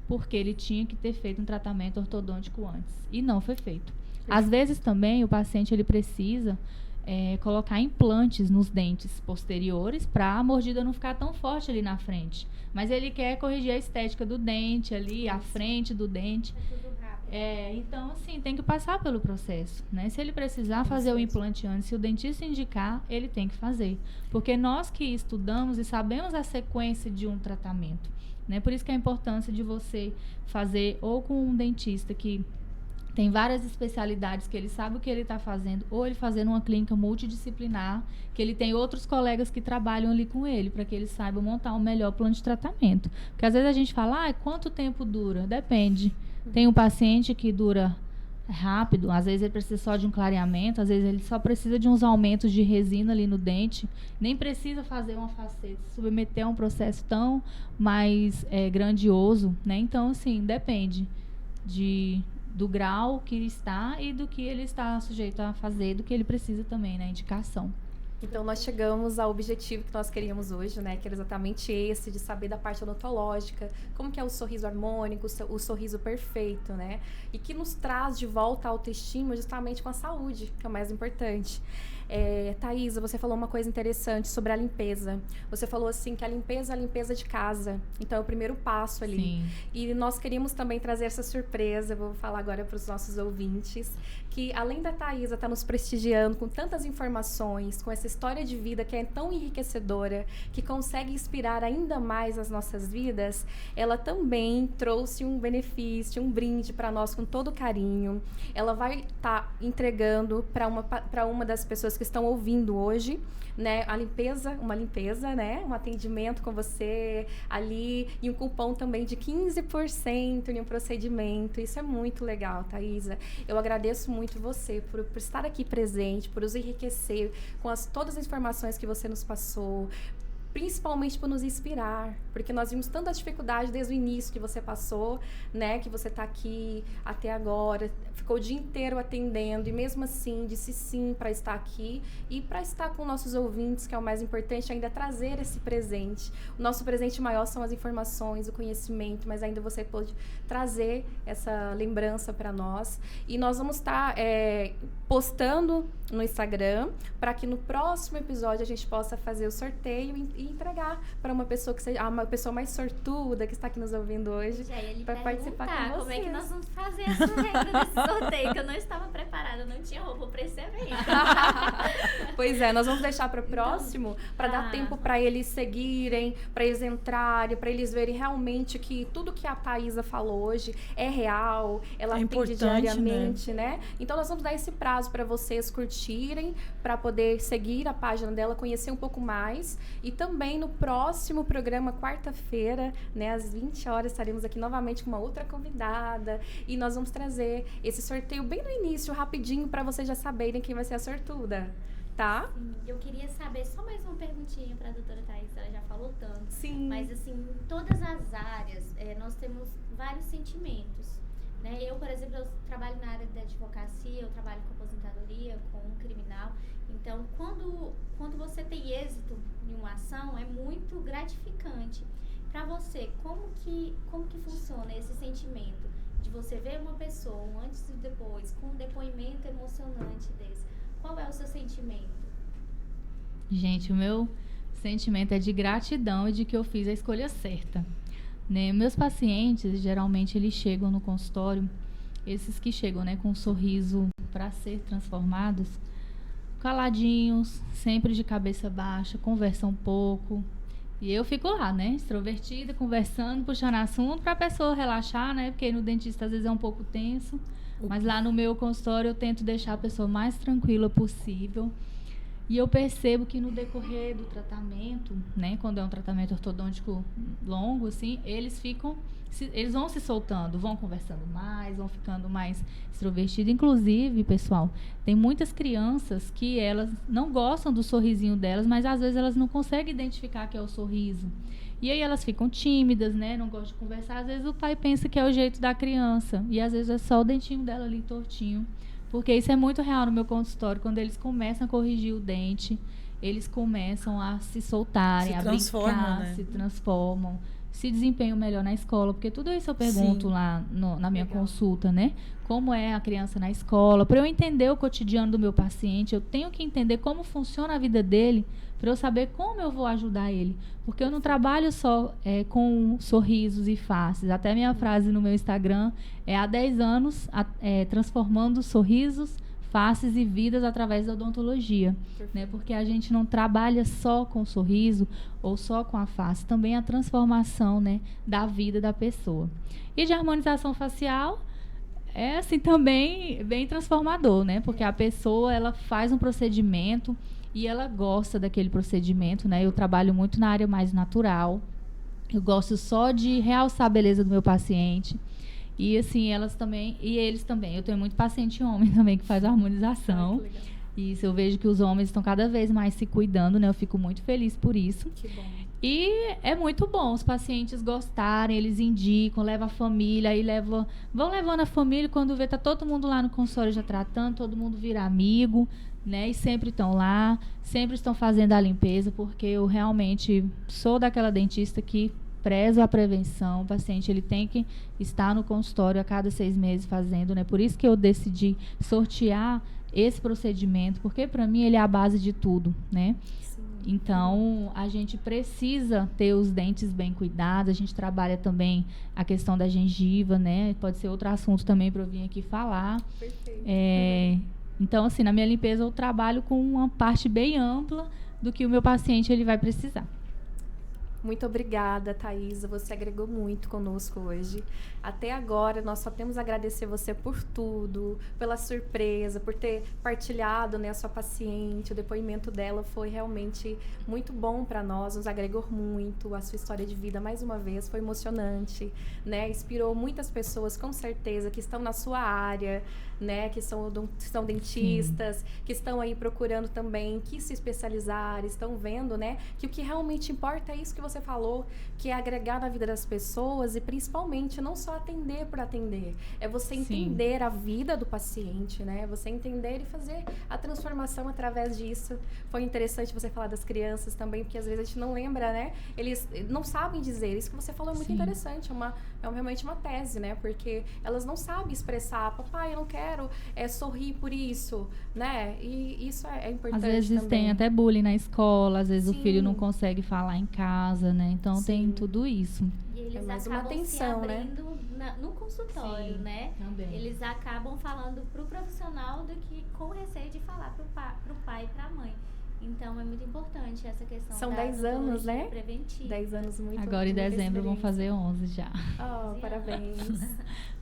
D: porque ele tinha que ter feito um tratamento ortodôntico antes, e não foi feito. Às vezes também o paciente ele precisa colocar implantes nos dentes posteriores para a mordida não ficar tão forte ali na frente. Mas ele quer corrigir a estética do dente ali, a frente do dente.
C: É tudo rápido.
D: Então, assim, tem que passar pelo processo, né? Se ele precisar fazer o implante antes, se o dentista indicar, ele tem que fazer. Porque nós que estudamos e sabemos a sequência de um tratamento, né? Por isso que a importância de você fazer ou com um dentista que tem várias especialidades, que ele sabe o que ele está fazendo, ou ele fazendo uma clínica multidisciplinar, que ele tem outros colegas que trabalham ali com ele, para que ele saiba montar um melhor plano de tratamento. Porque às vezes a gente fala, quanto tempo dura? Depende. Tem um paciente que dura rápido, às vezes ele precisa só de um clareamento, às vezes ele só precisa de uns aumentos de resina ali no dente, nem precisa fazer uma faceta, submeter a um processo tão mais grandioso, né? Então, assim, depende do grau que ele está e do que ele está sujeito a fazer, do que ele precisa também, né? Indicação.
A: Então, nós chegamos ao objetivo que nós queríamos hoje, né? Que era exatamente esse, de saber da parte odontológica, como que é o sorriso harmônico, o sorriso perfeito, né? E que nos traz de volta a autoestima justamente com a saúde, que é o mais importante. Thaisa, você falou uma coisa interessante sobre a limpeza. Você falou assim que a limpeza é a limpeza de casa. Então, é o primeiro passo ali.
D: Sim.
A: E nós queríamos também trazer essa surpresa, vou falar agora para os nossos ouvintes, que além da Thaisa estar nos prestigiando com tantas informações, com essa história de vida que é tão enriquecedora, que consegue inspirar ainda mais as nossas vidas, ela também trouxe um benefício, um brinde para nós com todo carinho. Ela vai estar entregando para uma das pessoas que estão ouvindo hoje, né, uma limpeza, né, um atendimento com você ali e um cupom também de 15% em um procedimento. Isso é muito legal, Thaisa. Eu agradeço muito você por estar aqui presente, por nos enriquecer com todas as informações que você nos passou, principalmente por nos inspirar, porque nós vimos tanta dificuldade desde o início que você passou, né, que você está aqui até agora, ficou o dia inteiro atendendo e mesmo assim disse sim para estar aqui e para estar com nossos ouvintes, que é o mais importante, ainda trazer esse presente. O nosso presente maior são as informações, o conhecimento, mas ainda você pode trazer essa lembrança para nós e nós vamos estar postando no Instagram para que no próximo episódio a gente possa fazer o sorteio e entregar para uma pessoa que seja uma pessoa mais sortuda que está aqui nos ouvindo hoje para participar com vocês.
C: Como é que nós vamos fazer essa regra desse sorteio, que eu não estava preparada, eu não tinha roupa para esse evento.
A: Pois é, nós vamos deixar para o próximo, para dar tempo para eles seguirem, para eles entrarem, para eles verem realmente que tudo que a Thaisa falou hoje é real, ela atende diariamente, né? Então nós vamos dar esse prazo para vocês curtirem, para poder seguir a página dela, conhecer um pouco mais e também no próximo programa, quarta-feira, né, às 20 horas, estaremos aqui novamente com uma outra convidada e nós vamos trazer esse sorteio bem no início, rapidinho, para vocês já saberem quem vai ser a sortuda, tá?
C: Sim, eu queria saber só mais uma perguntinha para a doutora Thaisa, ela já falou tanto.
A: Sim.
C: Mas assim, em todas as áreas, nós temos vários sentimentos. Né? Eu, por exemplo, eu trabalho na área da advocacia, eu trabalho com aposentadoria, com um criminal. Então, quando você tem êxito em uma ação, é muito gratificante. Para você, como que funciona esse sentimento de você ver uma pessoa, um antes e depois, com um depoimento emocionante desse? Qual é o seu sentimento?
D: Gente, o meu sentimento é de gratidão e de que eu fiz a escolha certa. Né? Meus pacientes, geralmente, eles chegam no consultório, esses que chegam, né, com um sorriso para ser transformados, caladinhos, sempre de cabeça baixa, conversam um pouco. E eu fico lá, né, extrovertida, conversando, puxando assunto para a pessoa relaxar, né, porque no dentista às vezes é um pouco tenso. Mas lá no meu consultório eu tento deixar a pessoa mais tranquila possível. E eu percebo que no decorrer do tratamento, né, quando é um tratamento ortodôntico longo, assim, eles vão se soltando, vão conversando mais, vão ficando mais extrovertidos. Inclusive, pessoal, tem muitas crianças que elas não gostam do sorrisinho delas, mas às vezes elas não conseguem identificar que é o sorriso. E aí elas ficam tímidas, né, não gostam de conversar. Às vezes o pai pensa que é o jeito da criança, e às vezes é só o dentinho dela ali tortinho. Porque isso é muito real no meu consultório. Quando eles começam a corrigir o dente, eles começam a se soltarem, a brincar, né? Se transformam, se desempenham melhor na escola. Porque tudo isso eu pergunto lá na minha consulta, né? Como é a criança na escola. Para eu entender o cotidiano do meu paciente, eu tenho que entender como funciona a vida dele, para eu saber como eu vou ajudar ele. Porque eu não trabalho só com sorrisos e faces. Até minha frase no meu Instagram é há 10 anos transformando sorrisos, faces e vidas através da odontologia, né? Porque a gente não trabalha só com o sorriso ou só com a face, também a transformação, né, da vida da pessoa. E de harmonização facial é assim também bem transformador, né? Porque a pessoa, ela faz um procedimento e ela gosta daquele procedimento, né? Eu trabalho muito na área mais natural. Eu gosto só de realçar a beleza do meu paciente. E assim, eles também. Eu tenho muito paciente homem também que faz harmonização. E isso eu vejo que os homens estão cada vez mais se cuidando, né? Eu fico muito feliz por isso.
A: Que bom.
D: E é muito bom os pacientes gostarem, eles indicam, levam a família, aí vão levando a família, quando vê, tá todo mundo lá no consultório já tratando, todo mundo vira amigo, né? E sempre estão lá, sempre estão fazendo a limpeza, porque eu realmente sou daquela dentista que prezo a prevenção. O paciente, ele tem que estar no consultório a cada 6 meses fazendo, né? Por isso que eu decidi sortear esse procedimento, porque para mim ele é a base de tudo, né? Sim. Então, a gente precisa ter os dentes bem cuidados. A gente trabalha também a questão da gengiva, né? Pode ser outro assunto também para eu vir aqui falar. Perfeito. Então, assim, na minha limpeza eu trabalho com uma parte bem ampla do que o meu paciente ele vai precisar.
A: Muito obrigada, Thaisa. Você agregou muito conosco hoje. Até agora, nós só temos a agradecer você por tudo, pela surpresa, por ter partilhado, né, a sua paciente. O depoimento dela foi realmente muito bom para nós, nos agregou muito. A sua história de vida, mais uma vez, foi emocionante, né? Inspirou muitas pessoas, com certeza, que estão na sua área, né? Que são dentistas, que estão aí procurando também que se especializar, estão vendo, né? Que o que realmente importa é isso que você falou, que é agregar na vida das pessoas e principalmente não só atender por atender, é você entender a vida do paciente, né? Você entender e fazer a transformação através disso. Foi interessante você falar das crianças também, porque às vezes a gente não lembra, né? Eles não sabem dizer. Isso que você falou é muito interessante, é realmente uma tese, né? Porque elas não sabem expressar, papai, eu não quero sorrir por isso, né? E isso é importante.
D: Às vezes também tem até bullying na escola, às vezes o filho não consegue falar em casa, né? Então tem tudo isso.
C: E eles
A: mais
C: acabam
A: uma atenção,
C: se abrindo, né? No consultório, né?
D: Também.
C: Eles acabam falando pro profissional do que com receio de falar pro pai e pra mãe. Então é muito importante essa questão.
A: São 10 anos, né?
C: Preventiva.
A: 10 anos muito.
D: Agora em dezembro vão fazer 11 já.
A: Oh, parabéns.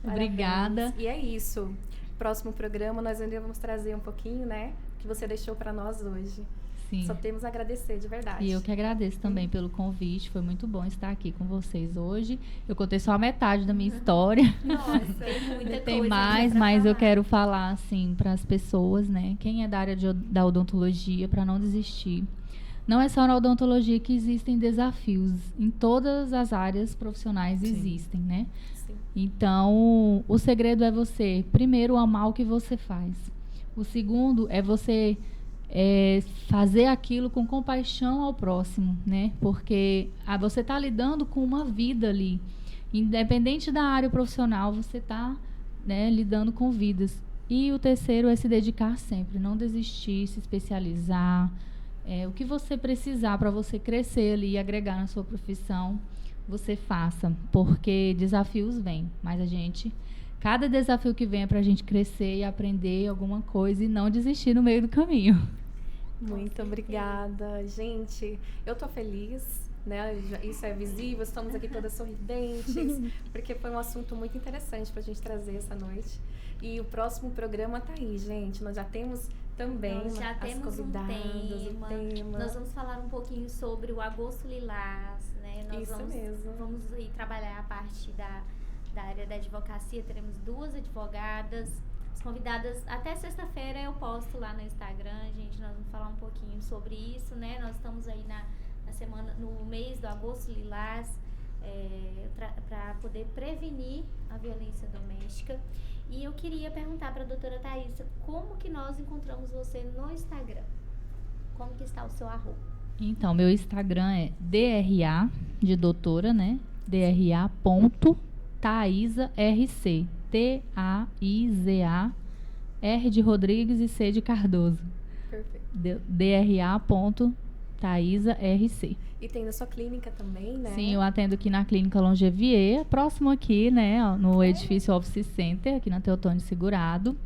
D: Obrigada.
A: Parabéns. E é isso. Próximo programa nós ainda vamos trazer um pouquinho, né? Que você deixou para nós hoje. Sim. Só temos a agradecer, de verdade.
D: E eu que agradeço também pelo convite. Foi muito bom estar aqui com vocês hoje. Eu contei só a metade da minha história.
C: Nossa, tem muita coisa.
D: Tem mais, mas falar. Eu quero falar assim para as pessoas, né? Quem é da área da odontologia, para não desistir. Não é só na odontologia que existem desafios. Em todas as áreas profissionais existem, né? Sim. Então, o segredo é você, primeiro, amar o que você faz. O segundo é você fazer aquilo com compaixão ao próximo, né? Porque você está lidando com uma vida ali. Independente da área profissional, você está, né, lidando com vidas. E o terceiro é se dedicar sempre, não desistir, se especializar. O que você precisar para você crescer ali e agregar na sua profissão, você faça, porque desafios vêm, mas cada desafio que vem é para a gente crescer e aprender alguma coisa e não desistir no meio do caminho.
A: Muito obrigada, gente. Eu tô feliz, né? Isso é visível, estamos aqui todas sorridentes, porque foi um assunto muito interessante pra gente trazer essa noite. E o próximo programa tá aí, gente. Nós já temos Também,
C: Nós já
A: as
C: temos um
A: convidadas,
C: tema. Nós vamos falar um pouquinho sobre o agosto lilás, né? Nós
A: Isso mesmo.
C: Vamos aí trabalhar a parte da área da advocacia. Teremos 2 advogadas. As convidadas, até sexta-feira eu posto lá no Instagram, gente. Nós vamos falar um pouquinho sobre isso, né? Nós estamos aí na semana, no mês do agosto lilás, para poder prevenir a violência doméstica. E eu queria perguntar para a doutora Thaisa, como que nós encontramos você no Instagram? Como que está o seu arroba?
D: Então, meu Instagram é DRA, de doutora, né? DRA.ThaisaRC. T-A-I-Z-A, R de Rodrigues e C de Cardoso.
A: Perfeito.
D: DRA.ThaisaRC.
A: E tem na sua clínica também, né?
D: Sim, eu atendo aqui na Clínica Longevier, próximo aqui, né, ó, no edifício Office Center, aqui na Teotônio Segurado.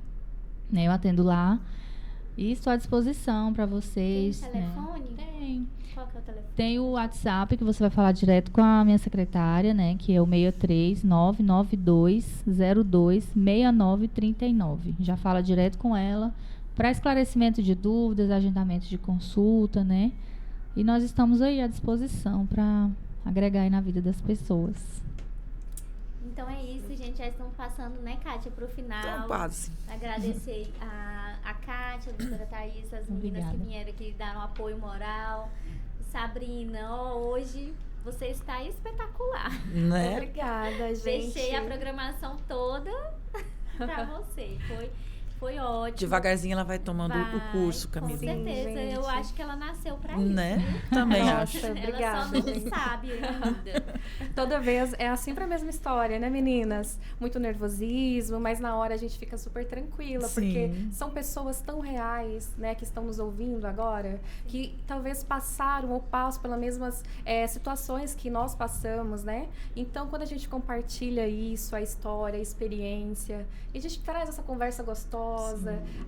D: Né, eu atendo lá e estou à disposição para vocês.
C: Tem telefone?
D: Né? Tem.
C: Qual que é o telefone?
D: Tem o WhatsApp, que você vai falar direto com a minha secretária, né, que é o 63992026939. Já fala direto com ela para esclarecimento de dúvidas, agendamento de consulta, né? E nós estamos aí à disposição para agregar aí na vida das pessoas.
C: Então é isso, gente. Já estamos passando, né, Kátia, para o final.
B: Então, quase.
C: Agradecer a Kátia, a doutora Thaisa, as meninas
D: Obrigada.
C: que vieram aqui dar um apoio moral. Sabrina, hoje você está espetacular.
B: Né?
A: Obrigada, gente.
C: Deixei a programação toda para você. Foi ótimo.
B: Devagarzinho ela vai tomando
C: Vai,
B: o curso,
C: com
B: Camila.
C: certeza.
A: Gente.
C: Eu acho que ela nasceu para isso.
B: Né? Também
A: Nossa,
B: acho.
A: obrigada,
C: Ela só não
A: gente.
C: sabe ainda.
A: Toda vez é sempre a mesma história, né, meninas? Muito nervosismo, mas na hora a gente fica super tranquila,
B: Sim.
A: porque são pessoas tão reais, né, que estão nos ouvindo agora, que talvez passaram ou passam pelas mesmas situações que nós passamos, né? Então, quando a gente compartilha isso, a história, a experiência, e a gente traz essa conversa gostosa,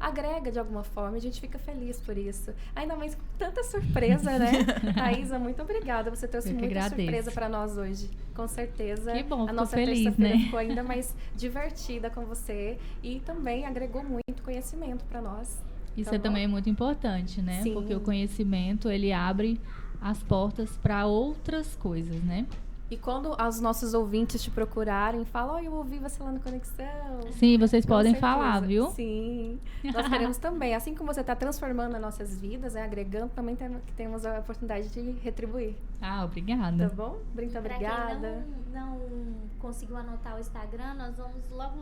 A: agrega de alguma forma, a gente fica feliz por isso. Ainda mais com tanta surpresa, né? Thaisa, muito obrigada. Você trouxe
D: Eu que
A: muita
D: agradeço.
A: surpresa para nós hoje. Com certeza.
D: Que bom,
A: a
D: fico
A: nossa
D: feliz,
A: terça-feira
D: né?
A: ficou ainda mais divertida com você e também agregou muito conhecimento para nós.
D: Isso
A: Tá
D: é
A: bom?
D: também muito importante, né?
A: Sim.
D: Porque o conhecimento, ele abre as portas para outras coisas, né?
A: E quando os nossos ouvintes te procurarem, falam, eu ouvi você lá no Conexão.
D: Sim, vocês
A: Com
D: podem
A: certeza.
D: falar, viu?
A: Sim. Nós queremos também, assim como você está transformando as nossas vidas, agregando, também temos a oportunidade de retribuir.
D: Ah, obrigada.
A: Tá bom? Muito
C: Para
A: obrigada.
C: quem não conseguiu anotar o Instagram, nós vamos logo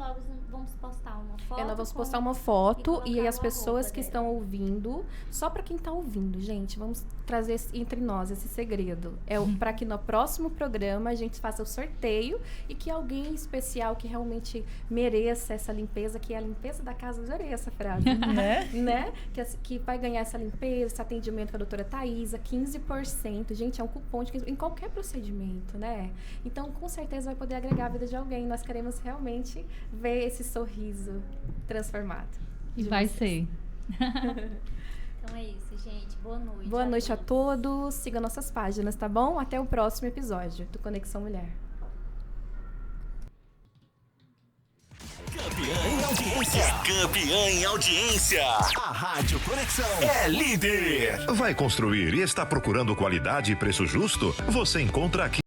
C: vamos postar uma foto.
A: Nós vamos
C: com-
A: postar uma foto
C: e
A: e
C: colocar
A: as
C: o
A: pessoas
C: arroba
A: que
C: dela.
A: estão ouvindo, só para quem está ouvindo, gente, vamos trazer entre nós esse segredo. Para que no próximo programa a gente faça o sorteio e que alguém especial que realmente mereça essa limpeza, que é a limpeza da casa, adorei essa frase. né? Que vai ganhar essa limpeza, esse atendimento com a doutora Thaisa, 15%. Gente, é um cupom em qualquer procedimento, né? Então, com certeza vai poder agregar a vida de alguém. Nós queremos realmente ver esse sorriso transformado.
D: E
A: de
D: vai
A: vocês.
D: ser.
C: Então é isso, gente. Boa noite.
A: Boa noite a todos. Siga nossas páginas, tá bom? Até o próximo episódio do Conexão Mulher.
F: Campeã em audiência. Campeã em audiência. A Rádio Conexão é líder.
G: Vai construir e está procurando qualidade e preço justo? Você encontra aqui